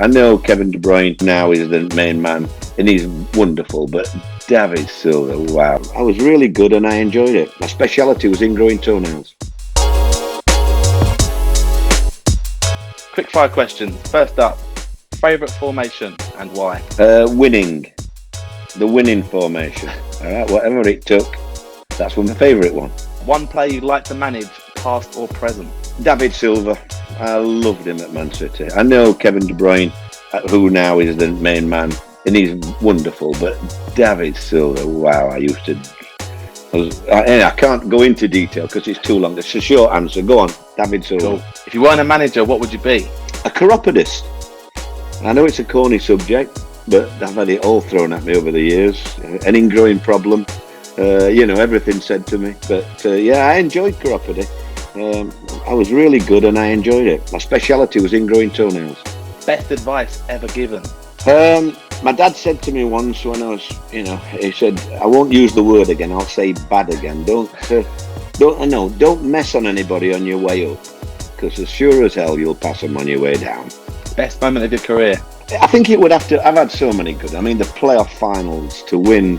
I know Kevin De Bruyne now is the main man and he's wonderful, but David Silva, wow. I was really good and I enjoyed it. My speciality was ingrowing toenails. Quick fire questions. First up, favourite formation and why? Winning. The winning formation. All right, whatever it took, that's my favourite one. One player you'd like to manage, past or present? David Silva. I loved him at Man City. I know Kevin De Bruyne, who now is the main man, and he's wonderful, but David Silva, wow, I can't go into detail because it's too long. It's a short answer. Go on, David Silva. Cool. If you weren't a manager, what would you be? A chiropodist. I know it's a corny subject, but I've had it all thrown at me over the years. An ingrowing problem, everything said to me. But I enjoyed chiropody. I was really good and I enjoyed it. My speciality was ingrowing toenails. Best advice ever given? My dad said to me once when I was, he said, I won't use the word again, I'll say bad again. Don't mess on anybody on your way up, because as sure as hell you'll pass them on your way down. Best moment of your career? I think it would have to, I've had so many good, the playoff finals, to win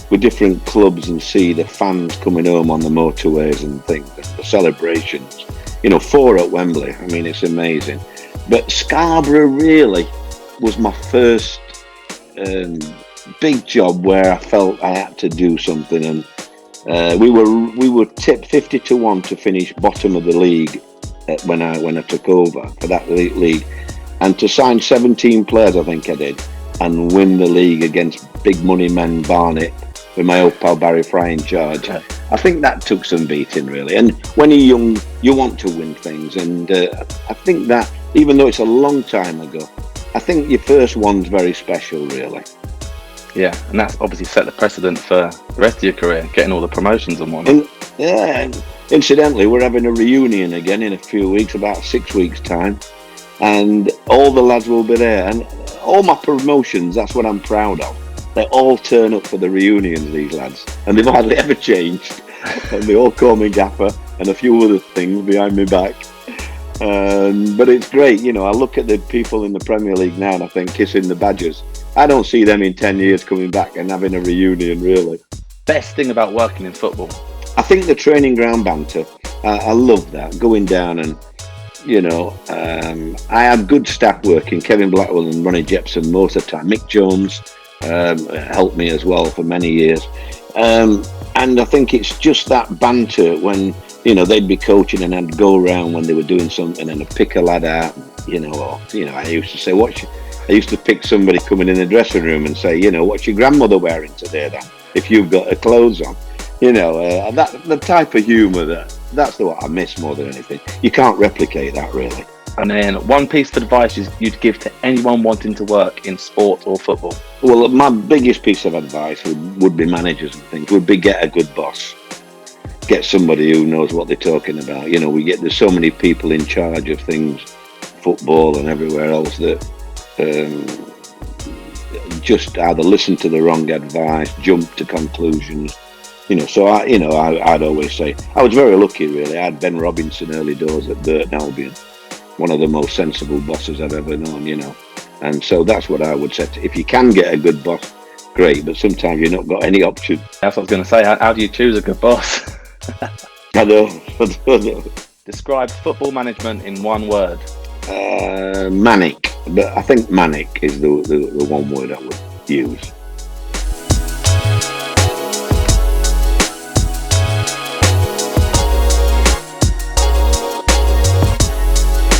with different clubs and see the fans coming home on the motorways and things, the celebrations, 4 at Wembley, it's amazing. But Scarborough really was my first big job where I felt I had to do something, and we were tipped 50-1 to finish bottom of the league when I took over for that league, and to sign 17 players I think I did, and win the league against big money men Barnet with my old pal Barry Fry in charge. I think that took some beating really, and when you're young you want to win things, and I think that even though it's a long time ago, I think your first one's very special really. Yeah, and that's obviously set the precedent for the rest of your career, getting all the promotions and whatnot. Incidentally, we're having a reunion again in a few weeks, about 6 weeks time, and all the lads will be there, and all my promotions, that's what I'm proud of. They all turn up for the reunions, these lads, and they've hardly ever changed. And they all call me Gaffer and a few other things behind my back. But it's great, I look at the people in the Premier League now and I think kissing the badgers. I don't see them in 10 years coming back and having a reunion, really. Best thing about working in football? I think the training ground banter. I love that, going down and, I had good staff working, Kevin Blackwell and Ronnie Jepson most of the time. Mick Jones helped me as well for many years. And I think it's just that banter when, they'd be coaching and I'd go around when they were doing something and I'd pick a lad out, I used to say, I used to pick somebody coming in the dressing room and say, what's your grandmother wearing today then, if you've got her clothes on? That the type of humour, that's what I miss more than anything. You can't replicate that really. And then one piece of advice you'd give to anyone wanting to work in sport or football? Well, my biggest piece of advice would be managers and things, would be get a good boss. Get somebody who knows what they're talking about. There's so many people in charge of things, football and everywhere else, that just either listen to the wrong advice, jump to conclusions. So I'd always say, I was very lucky really. I had Ben Robinson early doors at Burton Albion, one of the most sensible bosses I've ever known, And so that's what I would say. If you can get a good boss, great, but sometimes you've not got any option. That's what I was going to say. How do you choose a good boss? I know. Describe football management in one word. Manic. But I think manic is the one word I would use.